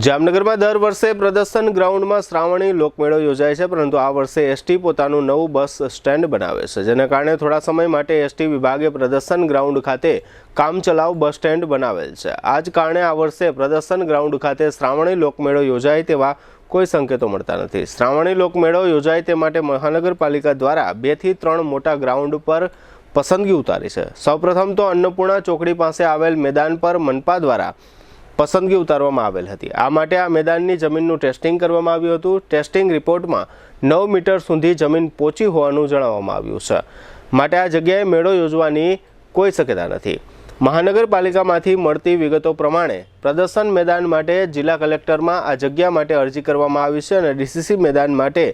જામનગરમાં દર વર્ષે પ્રદર્શન ગ્રાઉન્ડમાં શ્રાવણી લોકમેળો યોજાય છે, પરંતુ આ વર્ષે એસટી પોતાનું નવું બસ સ્ટેન્ડ બનાવે છે, જેના કારણે થોડા સમય માટે એસટી વિભાગે પ્રદર્શન ગ્રાઉન્ડ ખાતે કામચલાઉ બસ સ્ટેન્ડ બનાવેલ છે. આ જ કારણે આ વર્ષે પ્રદર્શન ગ્રાઉન્ડ ખાતે શ્રાવણી લોકમેળો યોજાય તેવા કોઈ સંકેતો મળતા નથી. શ્રાવણી લોકમેળો યોજાય તે માટે મહાનગરપાલિકા દ્વારા 2 થી 3 મોટા ગ્રાઉન્ડ પર પસંદગી ઉતારી છે. સૌપ્રથમ તો અન્નપૂર્ણા ચોકડી પાસે આવેલ મેદાન પર મનપા દ્વારા પસંદગી ઉતારવામાં આવેલ હતી. આ માટે આ મેદાનની જમીનનું ટેસ્ટિંગ કરવામાં આવ્યું હતું. ટેસ્ટિંગ રિપોર્ટમાં 9 મીટર સુધી જમીન પહોંચી હોવાનું જણાવવામાં આવ્યું છે. માટે આ જગ્યાએ મેળો યોજવાની કોઈ શક્યતા નથી. મહાનગરપાલિકામાંથી મળતી વિગતો પ્રમાણે પ્રદર્શન મેદાન માટે જિલ્લા કલેક્ટરમાં આ જગ્યા માટે અરજી કરવામાં આવી છે અને ડીસીસી મેદાન માટે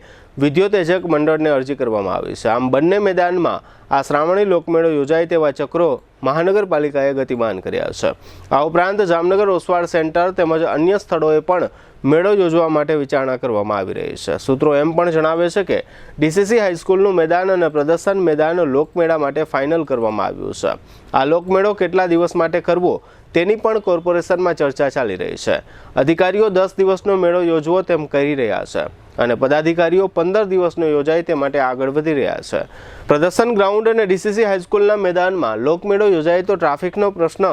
વિદ્યુતેજક મંડળને અરજી કરવામાં આવી છે. આમ બંને મેદાનમાં આ શ્રાવણી લોકમેળો યોજાય તેવા ચક્રો મહાનગરપાલિકાએ ગતિમાન કર્યા છે. આ ઉપરાંત જામનગર ઓસવાડ સેન્ટર તેમજ અન્ય સ્થળોએ પણ મેળો યોજવા માટે વિચારણા કરવામાં આવી રહી છે. સૂત્રો એમ પણ જણાવે છે કે ડીસીસી હાઈસ્કૂલનું મેદાન અને પ્રદર્શન મેદાન લોકમેળા માટે ફાઇનલ કરવામાં આવ્યું છે. આ લોકમેળો કેટલા દિવસ માટે કરવો તેની પણ કોર્પોરેશનમાં ચર્ચા ચાલી રહી છે. અધિકારીઓ 10 દિવસનો મેળો યોજવો તેમ કહી રહ્યા છે અને પદાધિકારીઓ 15 દિવસનો યોજાય તે માટે આગળ વધી રહ્યા છે. પ્રદર્શન ગ્રાઉન્ડ અને ડીસીસી હાઈસ્કૂલના મેદાનમાં લોકમેળો યોજાય તો ટ્રાફિકનો પ્રશ્ન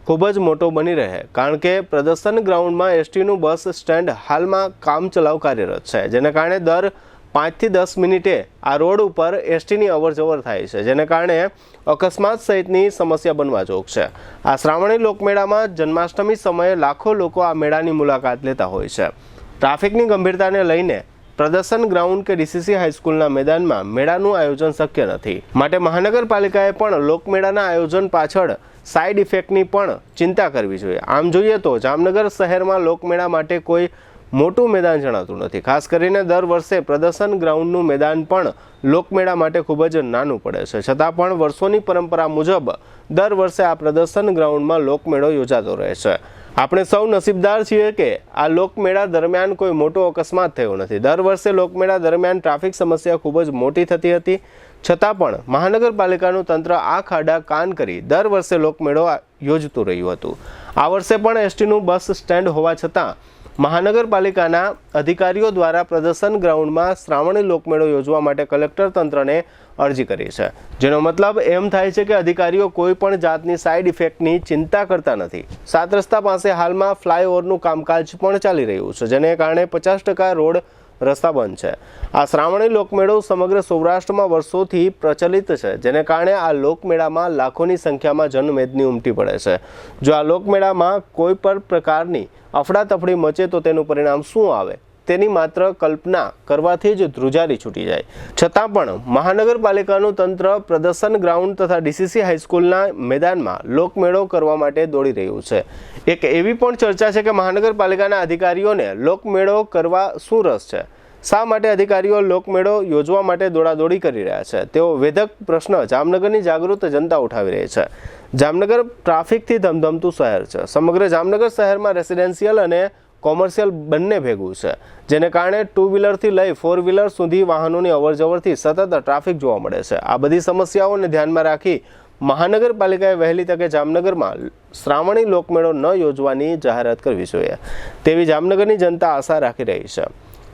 ખૂબ જ મોટો બની રહે, કારણ કે પ્રદર્શન ગ્રાઉન્ડમાં એસટીનું બસ સ્ટેન્ડ હાલમાં કામચલાઉ કાર્યરત છે, જેને કારણે દર 5 થી 10 મિનિટે આ રોડ ઉપર એસટીની અવરજવર થાય છે, જેને કારણે અકસ્માત સહિતની સમસ્યા બનવા જોગ છે. આ શ્રાવણી લોકમેળામાં જન્માષ્ટમી સમયે લાખો લોકો આ મેળાની મુલાકાત લેતા હોય છે. ટ્રાફિકની ગંભીરતાને લઈને પ્રદર્શન ગ્રાઉન્ડ કે ડીસીસી હાઈસ્કૂલના મેદાનમાં મેળાનું આયોજન શક્ય નથી. માટે મહાનગરપાલિકાએ પણ લોકમેળાના આયોજન પાછળ સાઇડ ઇફેક્ટની પણ ચિંતા કરવી જોઈએ. આમ જોઈએ તો જામનગર શહેરમાં લોકમેળા માટે કોઈ મોટું મેદાન જણાતું નથી. ખાસ કરીને દર વર્ષે પ્રદર્શન ગ્રાઉન્ડનું મેદાન પણ લોકમેળા માટે ખૂબ જ નાનું પડે છે. છતાં પણ વર્ષોની પરંપરા મુજબ દર વર્ષે આ પ્રદર્શન ગ્રાઉન્ડમાં લોકમેળો યોજાતો રહે છે. આપણે સૌ નસીબદાર છીએ કે આ લોકમેળા દરમિયાન કોઈ મોટો અકસ્માત થયો નથી. દર વર્ષે લોકમેળા દરમિયાન ટ્રાફિક સમસ્યા ખૂબ જ મોટી થતી હતી, છતાં પણ મહાનગરપાલિકાનું તંત્ર આ ખાડા કાન કરી દર વર્ષે લોકમેળો યોજતું રહ્યું હતું. આ વર્ષે પણ એસટીનું બસ સ્ટેન્ડ હોવા છતાં મહાનગરપાલિકાના અધિકારીઓ દ્વારા પ્રદર્શન ગ્રાઉન્ડમાં શ્રાવણી લોકમેળો યોજવા માટે કલેક્ટર તંત્રને અરજી કરી છે, જેનો મતલબ એમ થાય છે કે અધિકારીઓ કોઈ પણ જાતની સાઇડ ઇફેક્ટની ચિંતા કરતા નથી. 7 રસ્તા પાસે હાલમાં ફ્લાયઓવરનું કામકાજ પણ ચાલી રહ્યું છે, જેને કારણે 50% રોડ રસ્તા બંધ છે. આ શ્રાવણી લોકમેળો સમગ્ર સૌરાષ્ટ્રમાં વર્ષોથી પ્રચલિત છે, જેને કારણે આ લોકમેળામાં લાખોની સંખ્યામાં જનમેદની ઉમટી પડે છે. જો આ લોકમેળામાં કોઈ પણ પ્રકારની અફડાતફડી મચે તો તેનું પરિણામ શું આવે તેની માત્ર કલ્પના કરવાથી જ ધ્રુજારી છૂટી જાય. છતાં પણ મહાનગરપાલિકાનું તંત્ર પ્રદર્શન ગ્રાઉન્ડ તથા ડીસીસી હાઈસ્કૂલના મેદાનમાં લોકમેળો કરવા માટે દોડી રહ્યું છે. એક એવી પણ ચર્ચા છે કે મહાનગરપાલિકાના અધિકારીઓને લોકમેળો કરવા શું રસ છે? શા માટે અધિકારીઓ લોકમેળો યોજવા માટે દોડાદોડી કરી રહ્યા છે? તેવો વેધક પ્રશ્ન જામનગરની જાગૃત જનતા ઉઠાવી રહી છે. જામનગર ટ્રાફિકથી ધમધમતું શહેર છે. સમગ્ર જામનગર શહેરમાં રેસિડેન્શિયલ અને કોમર્શિયલ બંને ભેગું છે, જેને કારણે 2 વ્હીલરથી લઈ 4 વ્હીલર સુધી વાહનોની અવરજવરથી સતત ટ્રાફિક જોવા મળે છે. આ બધી સમસ્યાઓને ધ્યાનમાં રાખી મહાનગરપાલિકાએ વહેલી તકે જામનગરમાં શ્રાવણી લોકમેળો ન યોજવાની જાહેરાત કરવી જોઈએ તેવી જામનગરની જનતા આશા રાખી રહી છે.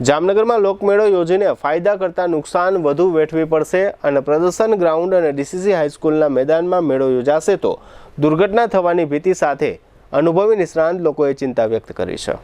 જામનગરમાં લોકમેળો યોજીને ફાયદા કરતાં નુકસાન વધુ વેઠવી પડશે અને પ્રદર્શન ગ્રાઉન્ડ અને ડીસીસી હાઈસ્કૂલના મેદાનમાં મેળો યોજાશે તો દુર્ઘટના થવાની ભીતિ સાથે અનુભવી નિષ્ણાંત લોકોએ ચિંતા વ્યક્ત કરી છે.